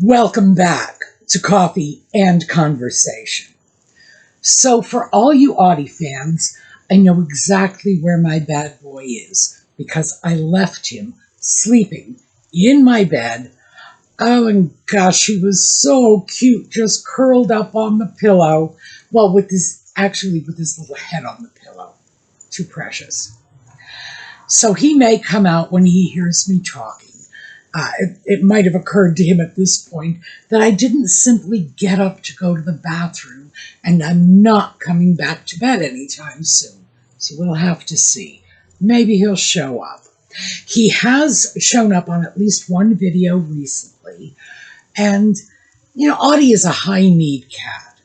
Welcome back to Coffee and Conversation. So for all you Audie fans, I know exactly where my bad boy is because I left him sleeping in my bed. Oh, and gosh, he was so cute, just curled up on the pillow. Well, with his little head on the pillow. Too precious. So he may come out when he hears me talking. It might have occurred to him at this point that I didn't simply get up to go to the bathroom, and I'm not coming back to bed anytime soon. So we'll have to see. Maybe he'll show up. He has shown up on at least one video recently, and, Audie is a high-need cat.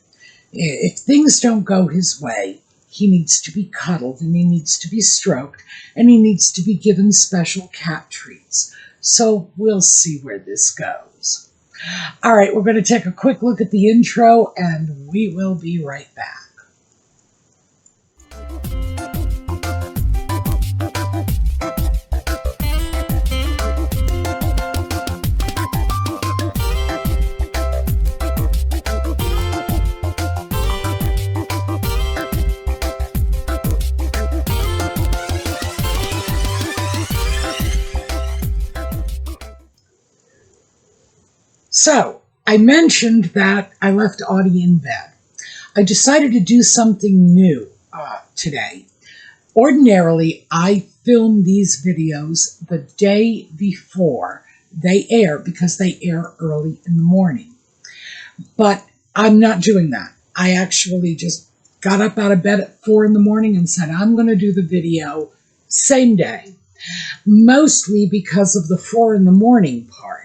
If things don't go his way, he needs to be cuddled, and he needs to be stroked, and he needs to be given special cat treats. So we'll see where this goes. All right, we're going to take a quick look at the intro, and we will be right back. So, I mentioned that I left Audie in bed. I decided to do something new today. Ordinarily, I film these videos the day before they air because they air early in the morning. But I'm not doing that. I actually just got up out of bed at 4 in the morning and said, I'm going to do the video same day. Mostly because of the 4 in the morning part.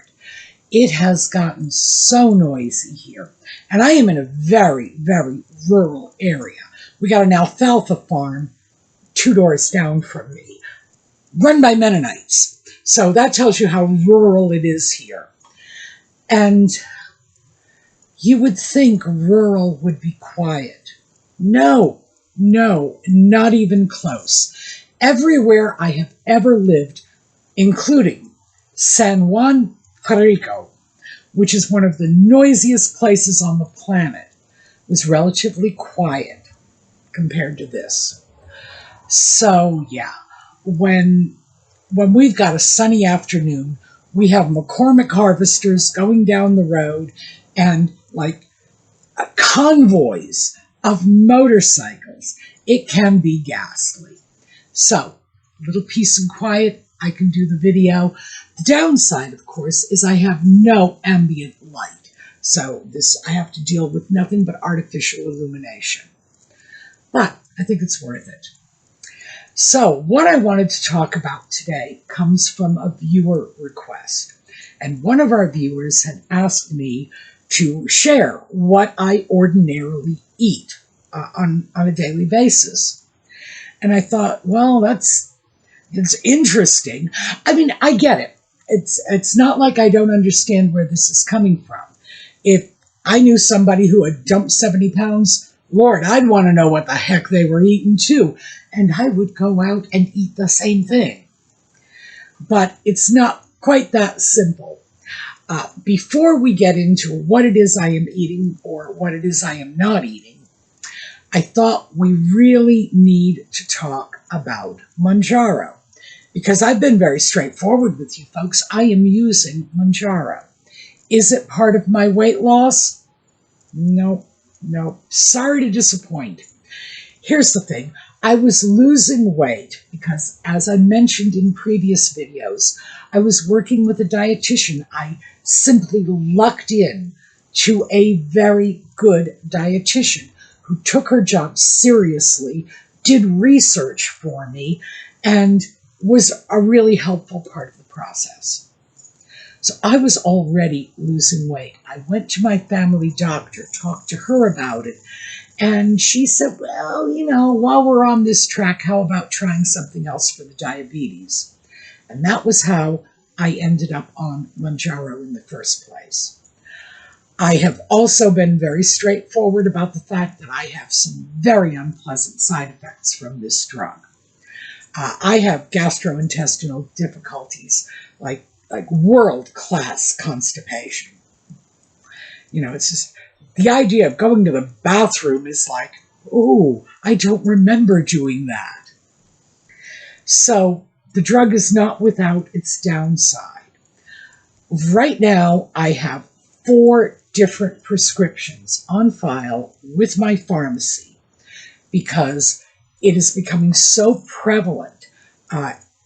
It has gotten so noisy here. And I am in a very, very rural area. We got an alfalfa farm 2 doors down from me, run by Mennonites. So that tells you how rural it is here. And you would think rural would be quiet. No, not even close. Everywhere I have ever lived, including San Juan, Puerto Rico, which is one of the noisiest places on the planet, was relatively quiet compared to this. So yeah, when we've got a sunny afternoon, we have McCormick harvesters going down the road and like convoys of motorcycles. It can be ghastly. So, a little peace and quiet, I can do the video. The downside, of course, is I have no ambient light. So I have to deal with nothing but artificial illumination. But I think it's worth it. So what I wanted to talk about today comes from a viewer request. And one of our viewers had asked me to share what I ordinarily eat on a daily basis. And I thought, well, that's interesting. I mean, I get it. It's not like I don't understand where this is coming from. If I knew somebody who had dumped 70 pounds, Lord, I'd want to know what the heck they were eating too. And I would go out and eat the same thing. But it's not quite that simple. Before we get into what it is I am eating or what it is I am not eating, I thought we really need to talk about Mounjaro. Because I've been very straightforward with you folks. I am using Mounjaro. Is it part of my weight loss? No. Sorry to disappoint. Here's the thing. I was losing weight because, as I mentioned in previous videos, I was working with a dietitian. I simply lucked in to a very good dietitian who took her job seriously, did research for me, and was a really helpful part of the process. So I was already losing weight. I went to my family doctor, talked to her about it, and she said, well, while we're on this track, how about trying something else for the diabetes? And that was how I ended up on Mounjaro in the first place. I have also been very straightforward about the fact that I have some very unpleasant side effects from this drug. I have gastrointestinal difficulties, like world-class constipation. It's just the idea of going to the bathroom is like, oh, I don't remember doing that. So the drug is not without its downside. Right now, I have 4 different prescriptions on file with my pharmacy because it is becoming so prevalent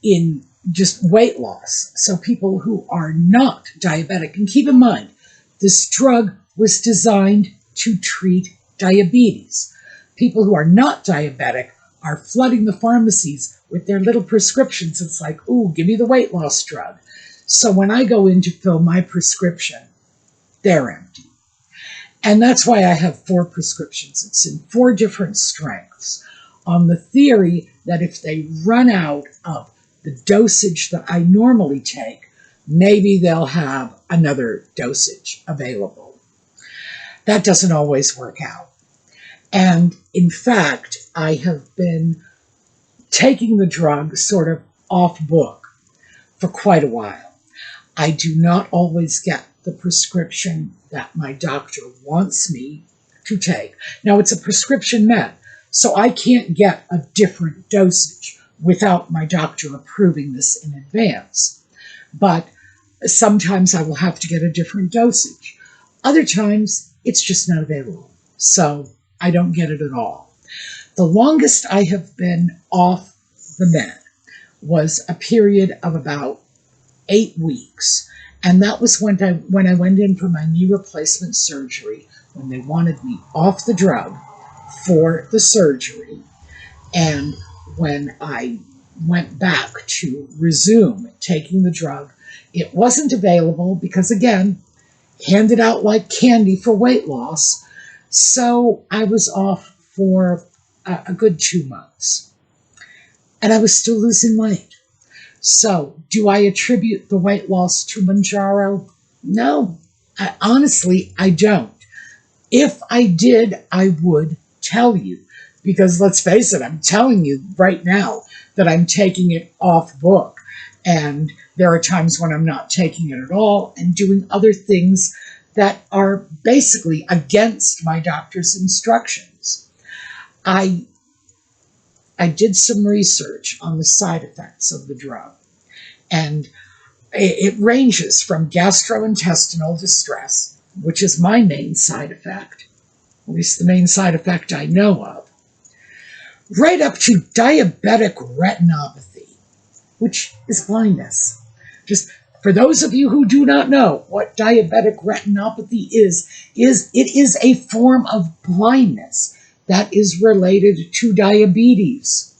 in just weight loss. So people who are not diabetic, and keep in mind, this drug was designed to treat diabetes. People who are not diabetic are flooding the pharmacies with their little prescriptions. It's like, ooh, give me the weight loss drug. So when I go in to fill my prescription, they're empty. And that's why I have 4 prescriptions. It's in 4 different strengths, on the theory that if they run out of the dosage that I normally take, maybe they'll have another dosage available. That doesn't always work out. And in fact, I have been taking the drug sort of off book for quite a while. I do not always get the prescription that my doctor wants me to take. Now, it's a prescription med, so I can't get a different dosage without my doctor approving this in advance. But sometimes I will have to get a different dosage. Other times, it's just not available, so I don't get it at all. The longest I have been off the med was a period of about 8 weeks. And that was when I went in for my knee replacement surgery, when they wanted me off the drug for the surgery. And when I went back to resume taking the drug, it wasn't available because, again, handed out like candy for weight loss. So I was off for a good 2 months. And I was still losing weight. So, do I attribute the weight loss to Mounjaro? No, honestly, I don't. If I did, I would tell you. Because let's face it, I'm telling you right now that I'm taking it off book. And there are times when I'm not taking it at all and doing other things that are basically against my doctor's instructions. I did some research on the side effects of the drug, and it ranges from gastrointestinal distress, which is my main side effect, at least the main side effect I know of, right up to diabetic retinopathy, which is blindness. Just for those of you who do not know what diabetic retinopathy is it is a form of blindness that is related to diabetes.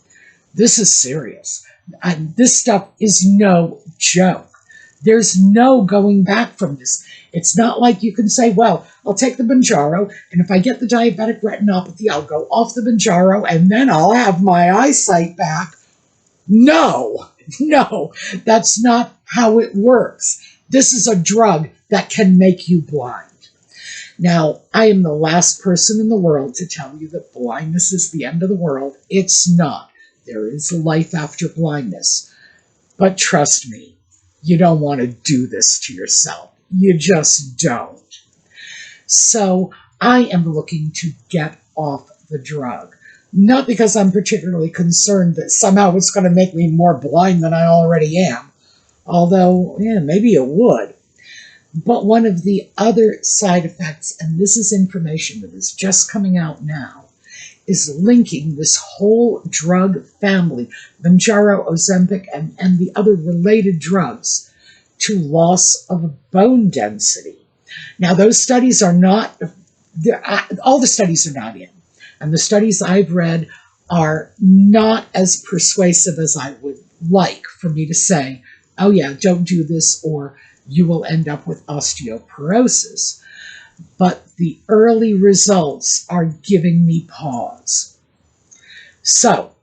This is serious. And this stuff is no joke. There's no going back from this. It's not like you can say, well, I'll take the Mounjaro, and if I get the diabetic retinopathy, I'll go off the Mounjaro, and then I'll have my eyesight back. No, that's not how it works. This is a drug that can make you blind. Now, I am the last person in the world to tell you that blindness is the end of the world. It's not. There is life after blindness. But trust me, you don't want to do this to yourself. You just don't. So I am looking to get off the drug. Not because I'm particularly concerned that somehow it's going to make me more blind than I already am. Although, yeah, maybe it would. But one of the other side effects, and this is information that is just coming out now, is linking this whole drug family, Mounjaro, Ozempic, and the other related drugs, to loss of bone density. Now, those studies are not, all the studies are not in. And the studies I've read are not as persuasive as I would like for me to say, oh yeah, don't do this, or you will end up with osteoporosis. But the early results are giving me pause. So,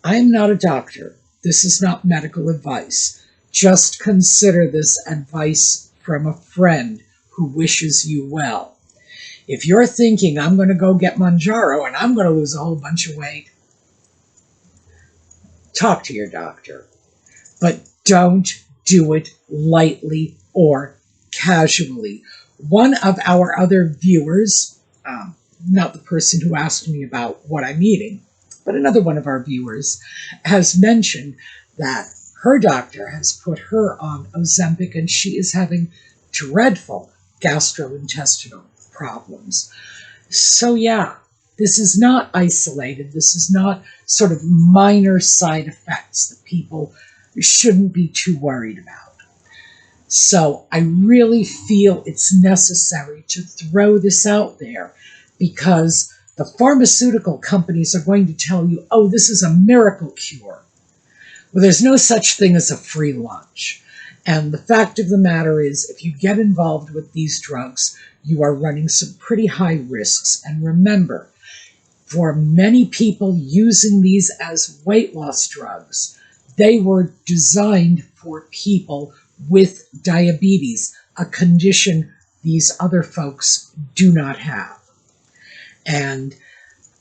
I'm not a doctor. This is not medical advice. Just consider this advice from a friend who wishes you well. If you're thinking, I'm going to go get Mounjaro and I'm going to lose a whole bunch of weight, talk to your doctor. But don't do it lightly or casually. One of our other viewers, not the person who asked me about what I'm eating, but another one of our viewers, has mentioned that her doctor has put her on Ozempic and she is having dreadful gastrointestinal problems. So yeah, this is not isolated. This is not sort of minor side effects that people shouldn't be too worried about. So I really feel it's necessary to throw this out there because the pharmaceutical companies are going to tell you, oh, this is a miracle cure. Well, there's no such thing as a free lunch. And the fact of the matter is, if you get involved with these drugs, you are running some pretty high risks. And remember, for many people using these as weight loss drugs, they were designed for people with diabetes, a condition these other folks do not have. And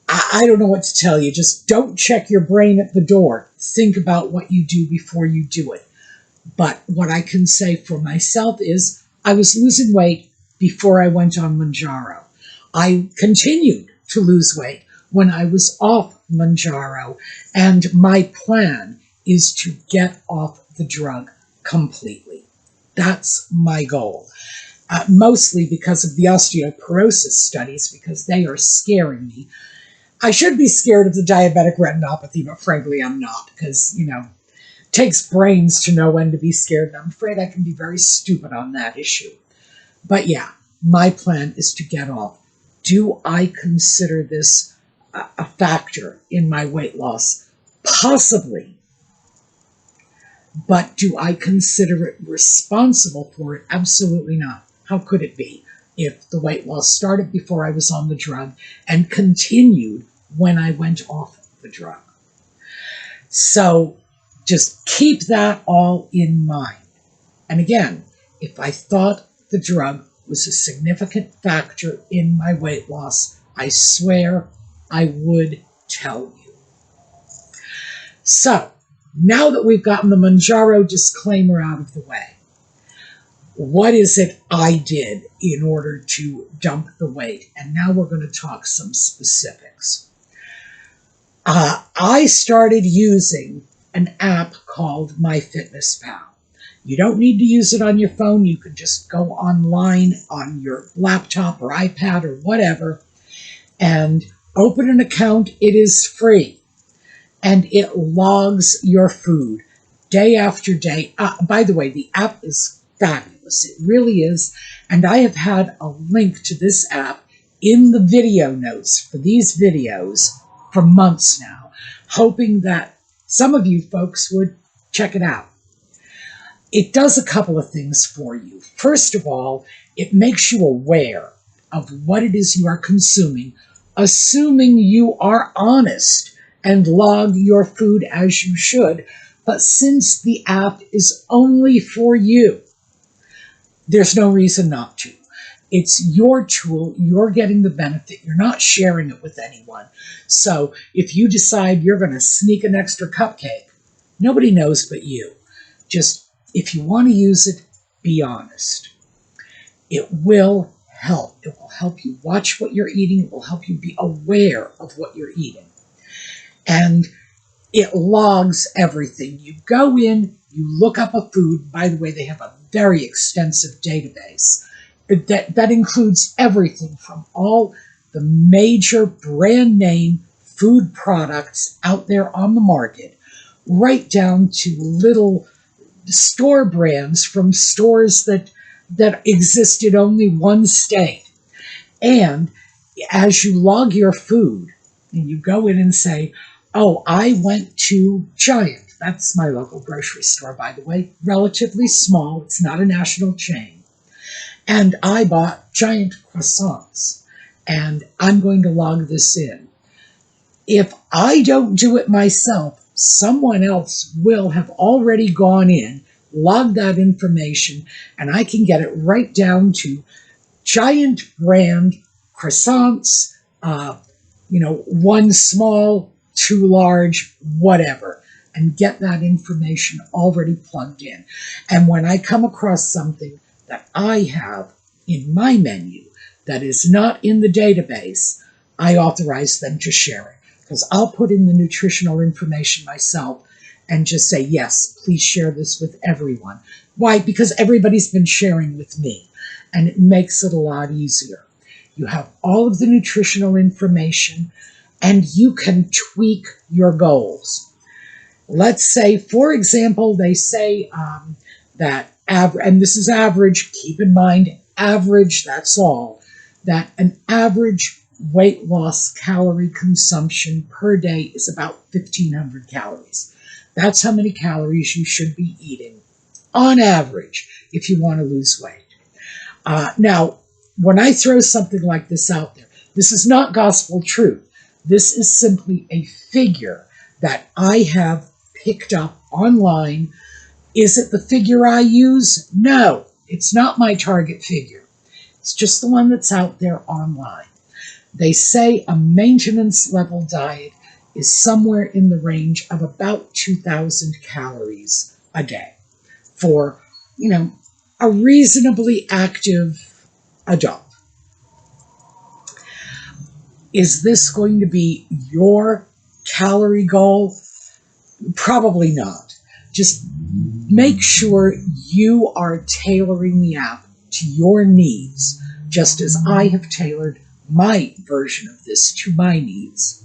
I don't know what to tell you. Just don't check your brain at the door. Think about what you do before you do it. But what I can say for myself is I was losing weight before I went on Mounjaro. I continued to lose weight when I was off Mounjaro, and my plan is to get off the drug completely. That's my goal. Mostly because of the osteoporosis studies, because they are scaring me. I should be scared of the diabetic retinopathy, but frankly, I'm not, because, it takes brains to know when to be scared, and I'm afraid I can be very stupid on that issue. But yeah, my plan is to get off. Do I consider this a factor in my weight loss? Possibly. But do I consider it responsible for it? Absolutely not. How could it be if the weight loss started before I was on the drug and continued when I went off the drug? So just keep that all in mind. And again, if I thought the drug was a significant factor in my weight loss, I swear I would tell you. So, now that we've gotten the Mounjaro disclaimer out of the way, what is it I did in order to dump the weight? And now we're going to talk some specifics. I started using an app called MyFitnessPal. You don't need to use it on your phone. You can just go online on your laptop or iPad or whatever and open an account. It is free. And it logs your food day after day. By the way, the app is fabulous. It really is. And I have had a link to this app in the video notes for these videos for months now, hoping that some of you folks would check it out. It does a couple of things for you. First of all, it makes you aware of what it is you are consuming, assuming you are honest and log your food as you should. But since the app is only for you, there's no reason not to. It's your tool. You're getting the benefit. You're not sharing it with anyone. So if you decide you're going to sneak an extra cupcake, nobody knows but you. Just, if you want to use it, be honest. It will help. It will help you watch what you're eating. It will help you be aware of what you're eating. And it logs everything. You go in, you look up a food. By the way, they have a very extensive database that includes everything from all the major brand name food products out there on the market, right down to little store brands from stores that exist in only one state. And as you log your food, and you go in and say, oh, I went to Giant. That's my local grocery store, by the way. Relatively small. It's not a national chain. And I bought Giant croissants. And I'm going to log this in. If I don't do it myself, someone else will have already gone in, logged that information, and I can get it right down to Giant brand croissants, one small, two large, whatever, and get that information already plugged in. And when I come across something that I have in my menu that is not in the database, I authorize them to share it. Because I'll put in the nutritional information myself and just say, yes, please share this with everyone. Why? Because everybody's been sharing with me, and it makes it a lot easier. You have all of the nutritional information, and you can tweak your goals. Let's say, for example, they say that and this is average, keep in mind, average, that's all, that an average weight loss calorie consumption per day is about 1,500 calories. That's how many calories you should be eating on average if you want to lose weight. Now, when I throw something like this out there, this is not gospel truth. This is simply a figure that I have picked up online. Is it the figure I use? No, it's not my target figure. It's just the one that's out there online. They say a maintenance level diet is somewhere in the range of about 2,000 calories a day for, a reasonably active adult. Is this going to be your calorie goal? Probably not. Just make sure you are tailoring the app to your needs, just as I have tailored my version of this to my needs.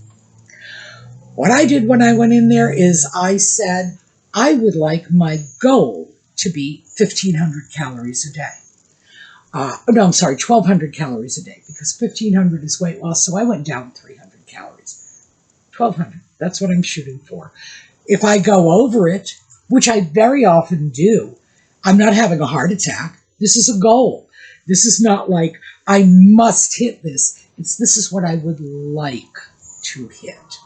What I did when I went in there is I said I would like my goal to be 1,500 calories a day. No, I'm sorry, 1,200 calories a day, because 1,500 is weight loss, so I went down 300 calories. 1,200, that's what I'm shooting for. If I go over it, which I very often do, I'm not having a heart attack. This is a goal. This is not like I must hit this. This is what I would like to hit.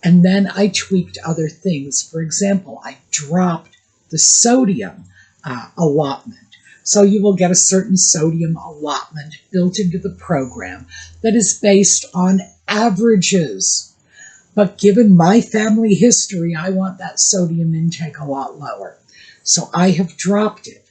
And then I tweaked other things. For example, I dropped the sodium allotment. So you will get a certain sodium allotment built into the program that is based on averages. But given my family history, I want that sodium intake a lot lower. So I have dropped it.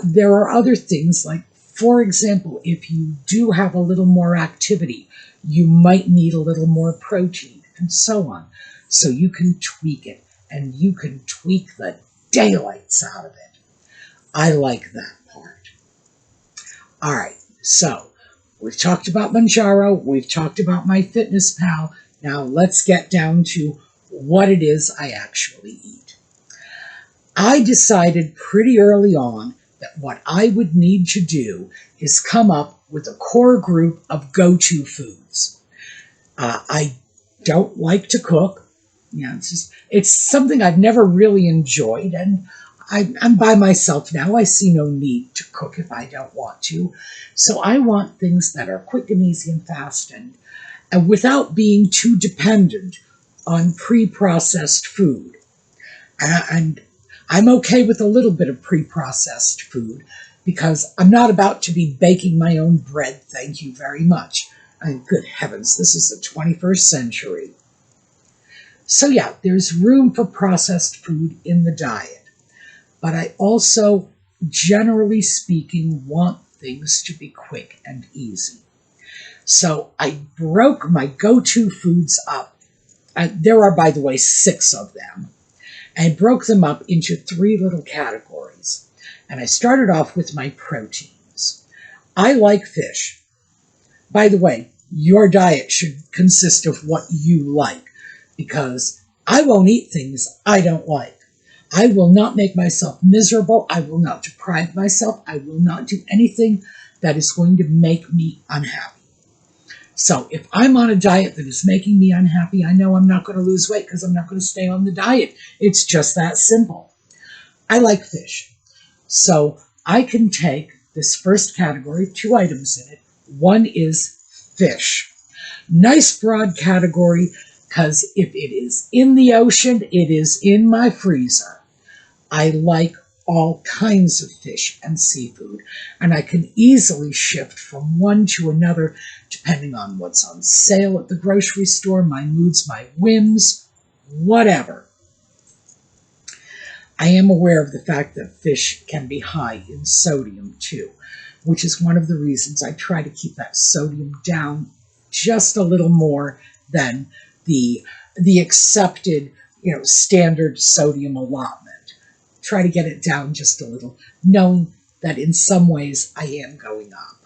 There are other things like, for example, if you do have a little more activity, you might need a little more protein and so on. So you can tweak it, and you can tweak the daylights out of it. I like that part. All right, so we've talked about Mounjaro, we've talked about MyFitnessPal. Now let's get down to what it is I actually eat. I decided pretty early on that what I would need to do is come up with a core group of go-to foods. I don't like to cook. It's something I've never really enjoyed, and I'm by myself now. I see no need to cook if I don't want to. So I want things that are quick and easy and fast, and without being too dependent on pre-processed food. And I'm okay with a little bit of pre-processed food because I'm not about to be baking my own bread, thank you very much. And good heavens, this is the 21st century. So yeah, there's room for processed food in the diet. But I also, generally speaking, want things to be quick and easy. So I broke my go-to foods up. There are, by the way, 6 of them. I broke them up into 3 little categories. And I started off with my proteins. I like fish. By the way, your diet should consist of what you like, because I won't eat things I don't like. I will not make myself miserable. I will not deprive myself. I will not do anything that is going to make me unhappy. So if I'm on a diet that is making me unhappy, I know I'm not going to lose weight because I'm not going to stay on the diet. It's just that simple. I like fish. So I can take this first category, 2 items in it. One is fish. Nice broad category, because if it is in the ocean, it is in my freezer. I like all kinds of fish and seafood, and I can easily shift from one to another depending on what's on sale at the grocery store, my moods, my whims, whatever. I am aware of the fact that fish can be high in sodium too, which is one of the reasons I try to keep that sodium down just a little more than the accepted, standard sodium allotment. Try to get it down just a little, knowing that in some ways I am going up.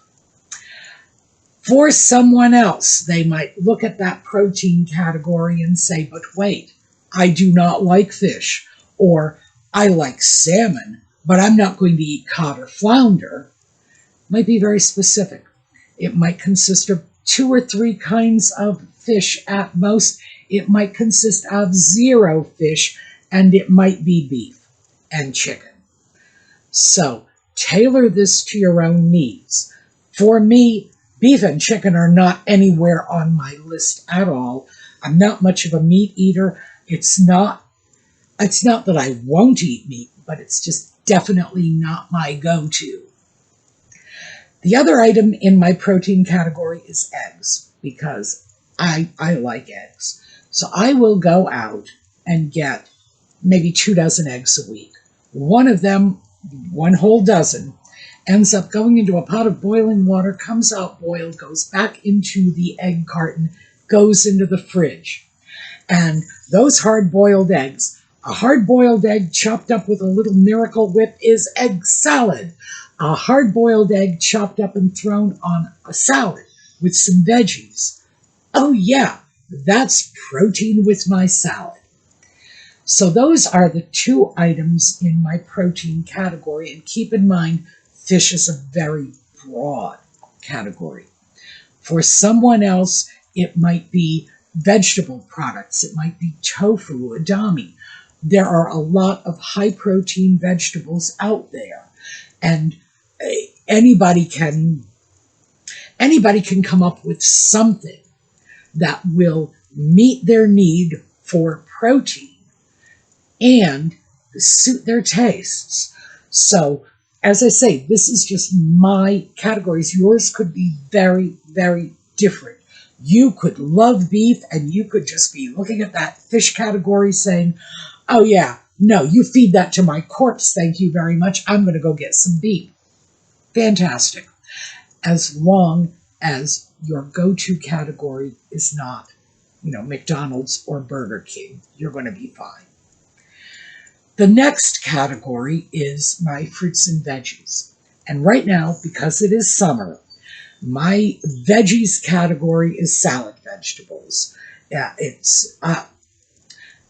For someone else, they might look at that protein category and say, but wait, I do not like fish, or I like salmon, but I'm not going to eat cod or flounder. Might be very specific. It might consist of 2 or 3 kinds of fish at most. It might consist of 0 fish, and it might be beef and chicken. So tailor this to your own needs. For me, beef and chicken are not anywhere on my list at all. I'm not much of a meat eater. It's not that I won't eat meat, but it's just definitely not my go-to. The other item in my protein category is eggs, because I like eggs. So I will go out and get maybe 2 dozen eggs a week. One of them, 1 whole dozen, ends up going into a pot of boiling water, comes out boiled, goes back into the egg carton, goes into the fridge. And those hard-boiled eggs, a hard-boiled egg chopped up with a little Miracle Whip is egg salad. A hard-boiled egg chopped up and thrown on a salad with some veggies. Oh yeah, that's protein with my salad. So those are the 2 items in my protein category. And keep in mind, fish is a very broad category. For someone else, it might be vegetable products. It might be tofu, edamame. There are a lot of high-protein vegetables out there. And anybody can come up with something that will meet their need for protein and suit their tastes. So, as I say, this is just my categories. Yours could be very, very different. You could love beef, and you could just be looking at that fish category saying, oh yeah, no, you feed that to my corpse, thank you very much. I'm going to go get some beef. Fantastic. As long as your go-to category is not, McDonald's or Burger King, you're going to be fine. The next category is my fruits and veggies. And right now, because it is summer, my veggies category is salad vegetables. Yeah,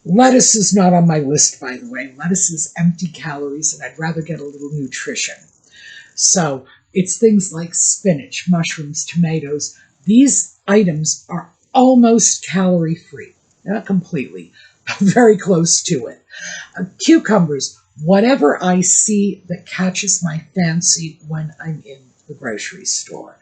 lettuce is not on my list, by the way. Lettuce is empty calories, and I'd rather get a little nutrition. So it's things like spinach, mushrooms, tomatoes. These items are almost calorie-free. Not completely, but very close to it. Cucumbers, whatever I see that catches my fancy when I'm in the grocery store.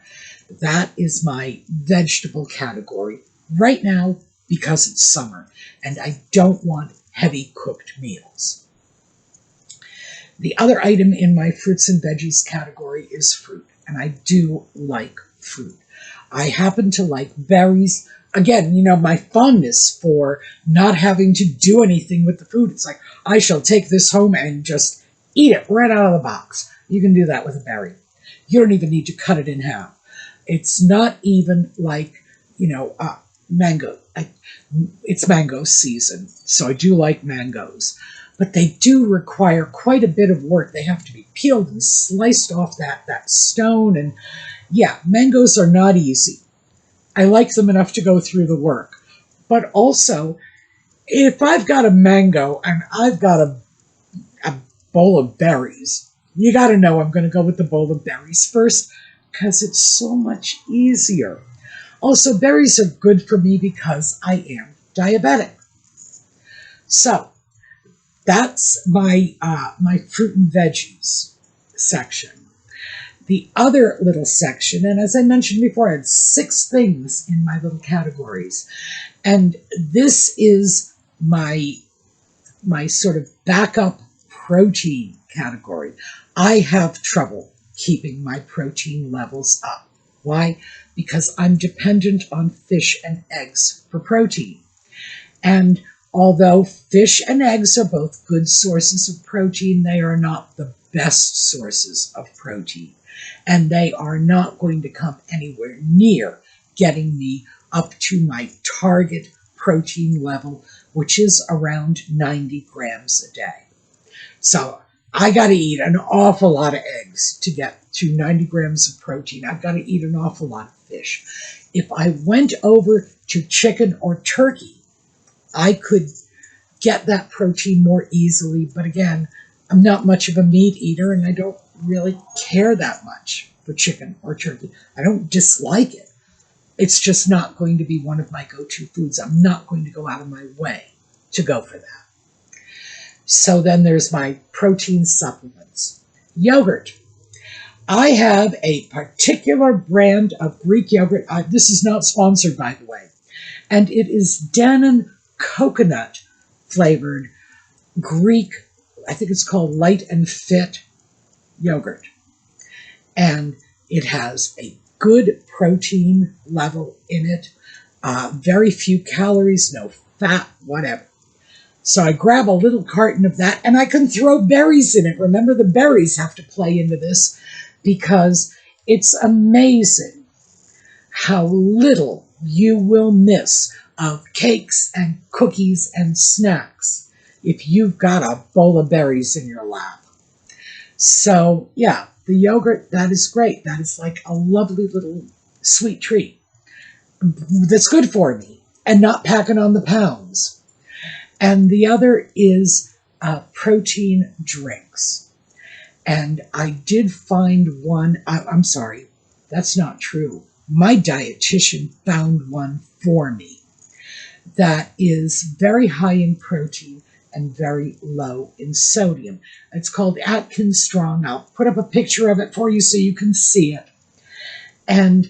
That is my vegetable category right now because it's summer and I don't want heavy cooked meals. The other item in my fruits and veggies category is fruit, and I do like fruit. I happen to like berries. Again, my fondness for not having to do anything with the food. It's like, I shall take this home and just eat it right out of the box. You can do that with a berry. You don't even need to cut it in half. It's not even like, mango. It's mango season, so I do like mangoes. But they do require quite a bit of work. They have to be peeled and sliced off that stone. And yeah, mangoes are not easy. I like them enough to go through the work. But also, if I've got a mango and I've got a bowl of berries, you got to know I'm going to go with the bowl of berries first because it's so much easier. Also, berries are good for me because I am diabetic. So, that's my fruit and veggies section. The other little section, and as I mentioned before, I had 6 things in my little categories. And this is my sort of backup protein category. I have trouble keeping my protein levels up. Why? Because I'm dependent on fish and eggs for protein. And Although fish and eggs are both good sources of protein, they are not the best sources of protein. And they are not going to come anywhere near getting me up to my target protein level, which is around 90 grams a day. So I got to eat an awful lot of eggs to get to 90 grams of protein. I've got to eat an awful lot of fish. If I went over to chicken or turkey, I could get that protein more easily. But again, I'm not much of a meat eater, and I don't really care that much for chicken or turkey. I don't dislike it. It's just not going to be one of my go-to foods. I'm not going to go out of my way to go for that. So then there's my protein supplements. Yogurt. I have a particular brand of Greek yogurt. This is not sponsored, by the way. And it is Dannon coconut flavored Greek, I think it's called Light and Fit yogurt. And it has a good protein level in it, very few calories, no fat, whatever. So I grab a little carton of that, and I can throw berries in it. Remember, the berries have to play into this, because it's amazing how little you will miss of cakes and cookies and snacks if you've got a bowl of berries in your lap. So yeah, the yogurt, that is great. That is like a lovely little sweet treat that's good for me and not packing on the pounds. And the other is protein drinks. And I did find one, I'm sorry, that's not true. My dietitian found one for me that is very high in protein and very low in sodium. It's called Atkins Strong. I'll put up a picture of it for you so you can see it. And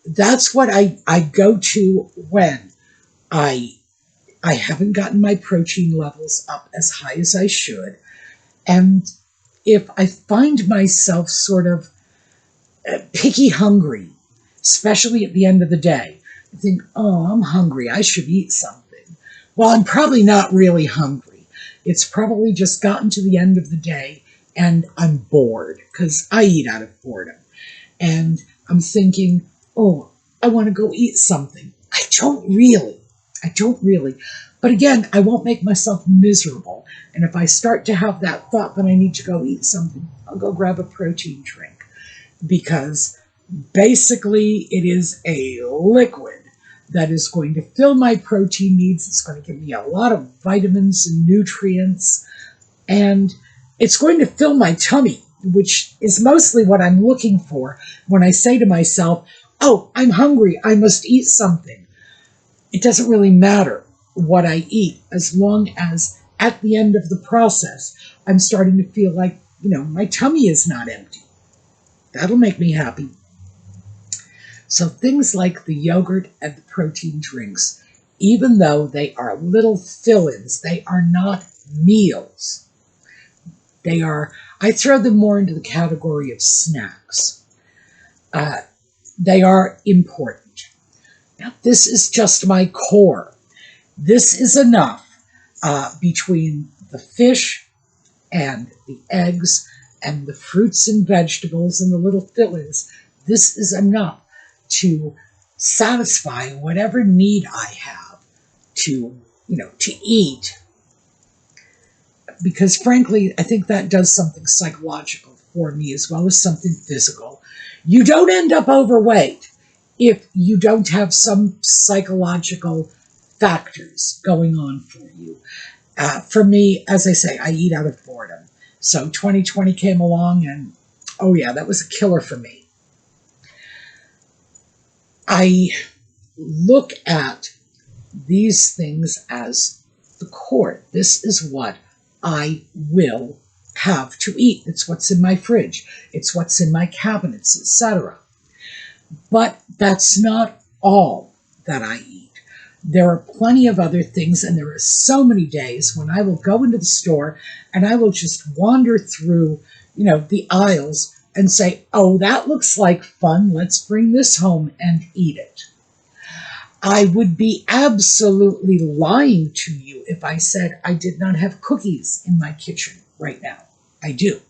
that's what I go to when I haven't gotten my protein levels up as high as I should. And if I find myself sort of picky hungry, especially at the end of the day, I think, oh, I'm hungry, I should eat something. Well, I'm probably not really hungry. It's probably just gotten to the end of the day and I'm bored, because I eat out of boredom. And I'm thinking, oh, I want to go eat something. I don't really. But again, I won't make myself miserable. And if I start to have that thought that I need to go eat something, I'll go grab a protein drink. Because basically it is a liquid that is going to fill my protein needs. It's going to give me a lot of vitamins and nutrients. And it's going to fill my tummy, which is mostly what I'm looking for when I say to myself, oh, I'm hungry, I must eat something. It doesn't really matter what I eat, as long as at the end of the process, I'm starting to feel like, my tummy is not empty. That'll make me happy. So things like the yogurt and the protein drinks, even though they are little fill-ins, they are not meals. I throw them more into the category of snacks. They are important. Now, this is just my core. This is enough between the fish and the eggs and the fruits and vegetables and the little fill-ins. This is enough to satisfy whatever need I have to eat. Because frankly, I think that does something psychological for me as well as something physical. You don't end up overweight if you don't have some psychological factors going on for you. For me, as I say, I eat out of boredom. So 2020 came along and, oh yeah, that was a killer for me. I look at these things as the core. This is what I will have to eat. It's what's in my fridge. It's what's in my cabinets, etc. But that's not all that I eat. There are plenty of other things, and there are so many days when I will go into the store and I will just wander through, the aisles and say, oh, that looks like fun. Let's bring this home and eat it. I would be absolutely lying to you if I said I did not have cookies in my kitchen right now. I do.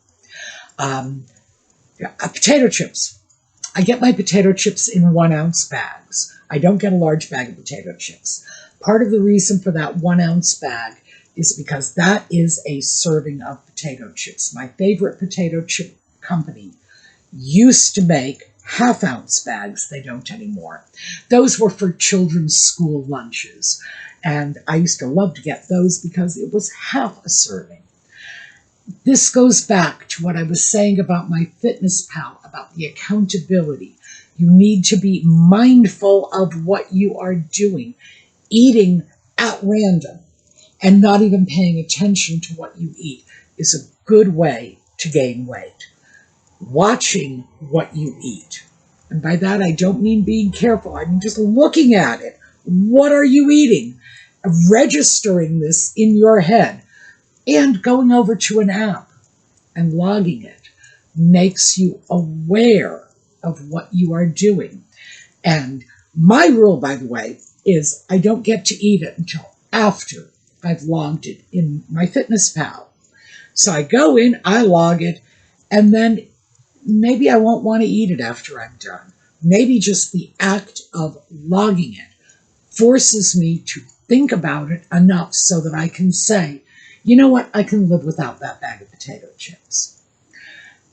Potato chips. I get my potato chips in 1-ounce bags. I don't get a large bag of potato chips. Part of the reason for that 1-ounce bag is because that is a serving of potato chips. My favorite potato chip company used to make half-ounce bags. They don't anymore. Those were for children's school lunches, and I used to love to get those because it was half a serving. This goes back to what I was saying about my Fitness Pal, about the accountability. You need to be mindful of what you are doing. Eating at random and not even paying attention to what you eat is a good way to gain weight. Watching what you eat. And by that, I don't mean being careful. I mean just looking at it. What are you eating? Registering this in your head and going over to an app and logging it makes you aware of what you are doing. And my rule, by the way, is I don't get to eat it until after I've logged it in my Fitness Pal. So I go in, I log it, and then maybe I won't want to eat it after I'm done. Maybe just the act of logging it forces me to think about it enough so that I can say, you know what, I can live without that bag of potato chips.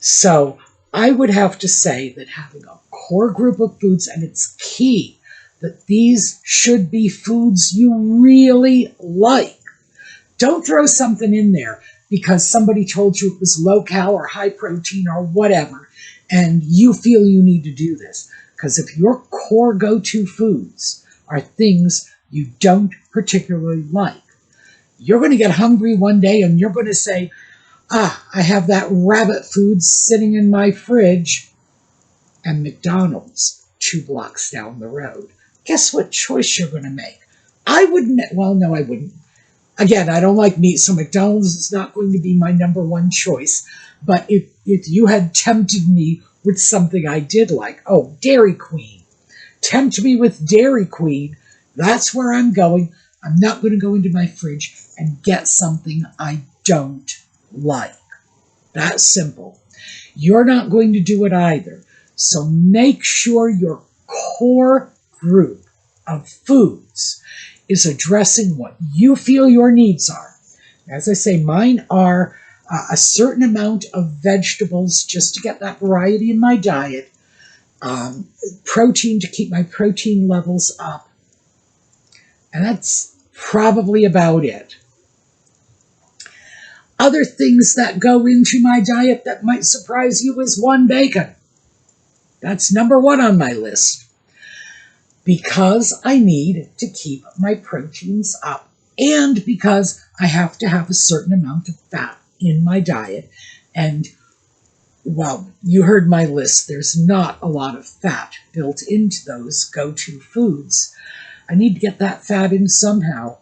So I would have to say that having a core group of foods, and it's key that these should be foods you really like. Don't throw something in there because somebody told you it was low-cal or high-protein or whatever, and you feel you need to do this. Because if your core go-to foods are things you don't particularly like, you're going to get hungry one day and you're going to say, I have that rabbit food sitting in my fridge and McDonald's 2 blocks down the road. Guess what choice you're going to make? I wouldn't, well, no, I wouldn't. Again, I don't like meat, so McDonald's is not going to be my number one choice. But if you had tempted me with something I did like, oh, Dairy Queen. Tempt me with Dairy Queen. That's where I'm going. I'm not going to go into my fridge and get something I don't like. That's simple. You're not going to do it either. So make sure your core group of foods is addressing what you feel your needs are. As I say, mine are a certain amount of vegetables just to get that variety in my diet, protein to keep my protein levels up, and that's probably about it. Other things that go into my diet that might surprise you is 1, bacon. That's number 1 on my list. Because I need to keep my proteins up and because I have to have a certain amount of fat in my diet. And, well, you heard my list. There's not a lot of fat built into those go-to foods. I need to get that fat in somehow.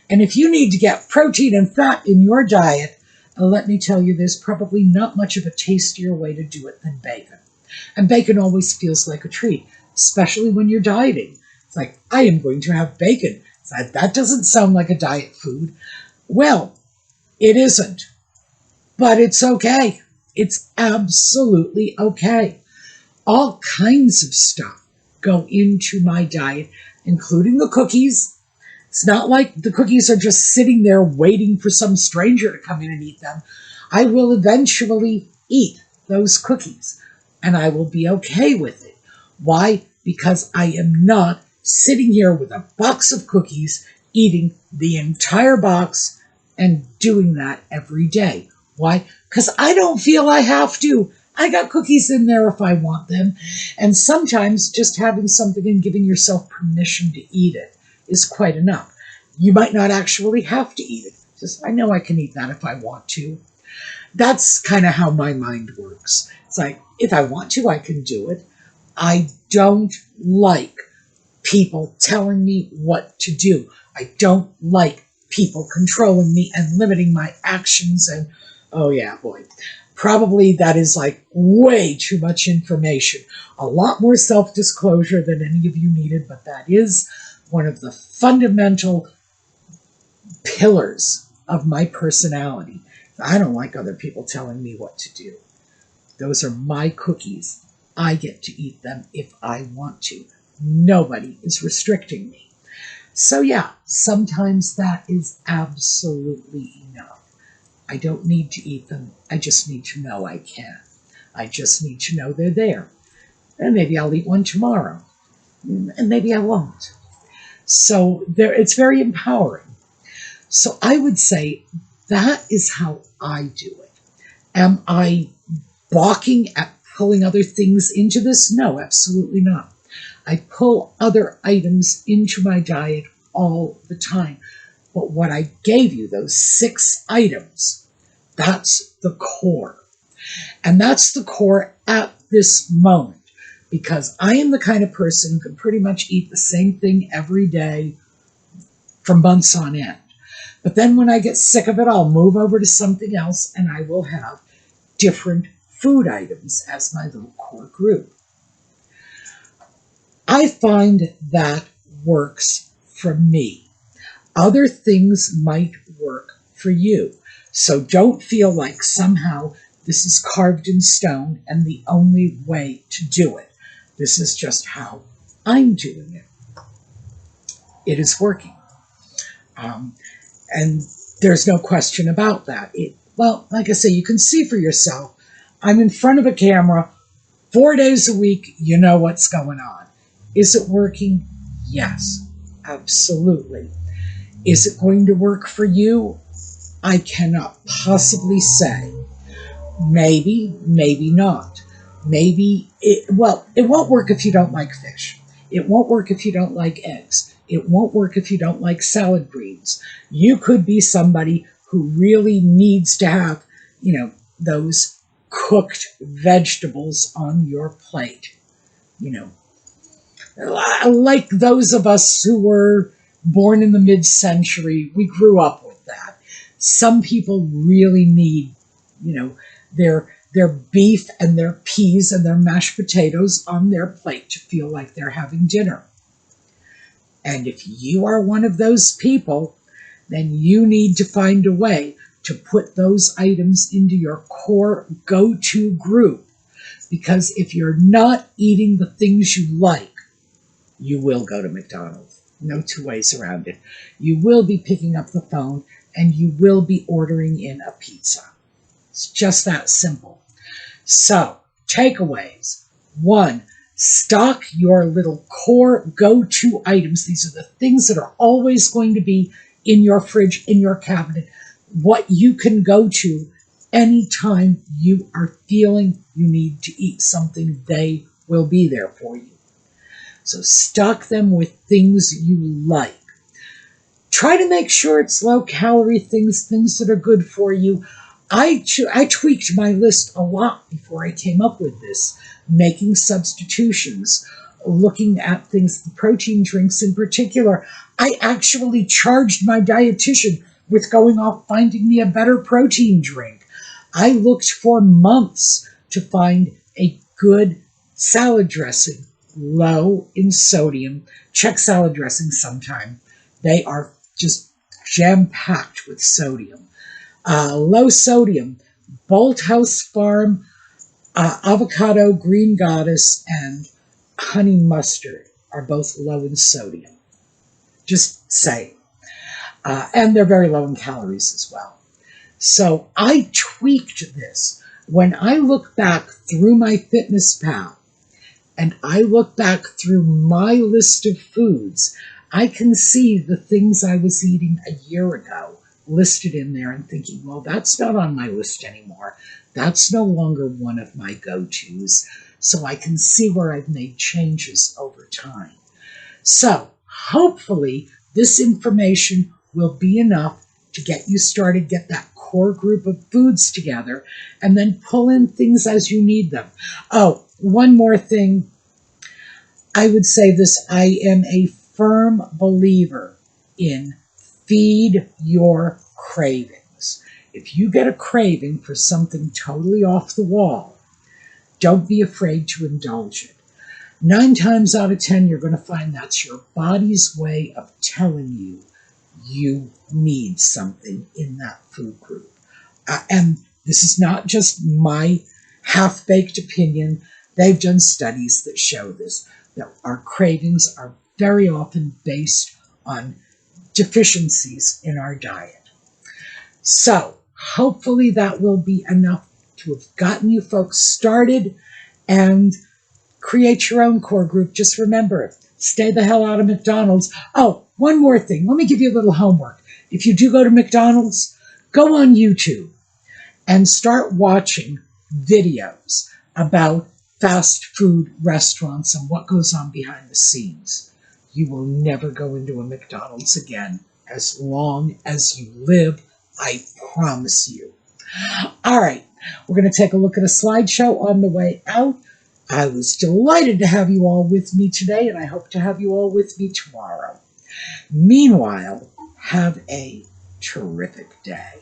And if you need to get protein and fat in your diet, let me tell you, there's probably not much of a tastier way to do it than bacon. And bacon always feels like a treat, especially when you're dieting. It's like, I am going to have bacon. It's like, that doesn't sound like a diet food. Well, it isn't. But it's okay. It's absolutely okay. All kinds of stuff go into my diet, including the cookies. It's not like the cookies are just sitting there waiting for some stranger to come in and eat them. I will eventually eat those cookies, and I will be okay with it. Why? Because I am not sitting here with a box of cookies, eating the entire box, and doing that every day. Why? Because I don't feel I have to. I got cookies in there if I want them. And sometimes just having something and giving yourself permission to eat it is quite enough. You might not actually have to eat it. Just, I know I can eat that if I want to. That's kind of how my mind works. It's like, if I want to, I can do it. I don't like people telling me what to do. I don't like people controlling me and limiting my actions. And, oh yeah, boy, probably that is like way too much information. A lot more self-disclosure than any of you needed, but that is one of the fundamental pillars of my personality. I don't like other people telling me what to do. Those are my cookies. I get to eat them if I want to. Nobody is restricting me. So yeah, sometimes that is absolutely enough. I don't need to eat them. I just need to know I can. I just need to know they're there. And maybe I'll eat one tomorrow. And maybe I won't. So it's very empowering. So I would say that is how I do it. Am I balking at pulling other things into this? No, absolutely not. I pull other items into my diet all the time. But what I gave you, those 6 items, that's the core. And that's the core at this moment. Because I am the kind of person who can pretty much eat the same thing every day for months on end. But then when I get sick of it, I'll move over to something else and I will have different food items as my little core group. I find that works for me. Other things might work for you. So don't feel like somehow this is carved in stone and the only way to do it. This is just how I'm doing it. It is working. And there's no question about that. Well, like I say, you can see for yourself. I'm in front of a camera 4 days a week. You know what's going on. Is it working? Yes, absolutely. Is it going to work for you? I cannot possibly say. Maybe, maybe not. Maybe, it won't work if you don't like fish. It won't work if you don't like eggs. It won't work if you don't like salad greens. You could be somebody who really needs to have, those cooked vegetables on your plate. Like those of us who were born in the mid-century, we grew up with that. Some people really need, their beef and their peas and their mashed potatoes on their plate to feel like they're having dinner. And if you are one of those people, then you need to find a way to put those items into your core go-to group. Because if you're not eating the things you like, you will go to McDonald's. No 2 ways around it. You will be picking up the phone and you will be ordering in a pizza. It's just that simple. So, takeaways. 1, stock your little core go-to items. These are the things that are always going to be in your fridge, in your cabinet, what you can go to anytime you are feeling you need to eat something. They will be there for you. So stock them with things you like. Try to make sure it's low-calorie things that are good for you. I tweaked my list a lot before I came up with this, making substitutions, looking at things, the protein drinks in particular. I actually charged my dietitian with going off finding me a better protein drink. I looked for months to find a good salad dressing, low in sodium. Check salad dressing sometime. They are just jam-packed with sodium. Low sodium, Bolthouse Farm, avocado, green goddess, and honey mustard are both low in sodium. Just saying. And they're very low in calories as well. So I tweaked this. When I look back through my FitnessPal and I look back through my list of foods, I can see the things I was eating a year ago listed in there and thinking, well, that's not on my list anymore. That's no longer one of my go-tos. So I can see where I've made changes over time. So hopefully this information will be enough to get you started, get that core group of foods together, and then pull in things as you need them. Oh, one more thing. I would say this, I am a firm believer in feed your cravings. If you get a craving for something totally off the wall, don't be afraid to indulge it. 9 times out of 10, you're going to find that's your body's way of telling you you need something in that food group. And this is not just my half-baked opinion. They've done studies that show this, that our cravings are very often based on deficiencies in our diet. So hopefully that will be enough to have gotten you folks started and create your own core group. Just remember, stay the hell out of McDonald's. Oh, one more thing. Let me give you a little homework. If you do go to McDonald's, go on YouTube and start watching videos about fast food restaurants and what goes on behind the scenes. You will never go into a McDonald's again as long as you live, I promise you. All right, we're going to take a look at a slideshow on the way out. I was delighted to have you all with me today, and I hope to have you all with me tomorrow. Meanwhile, have a terrific day.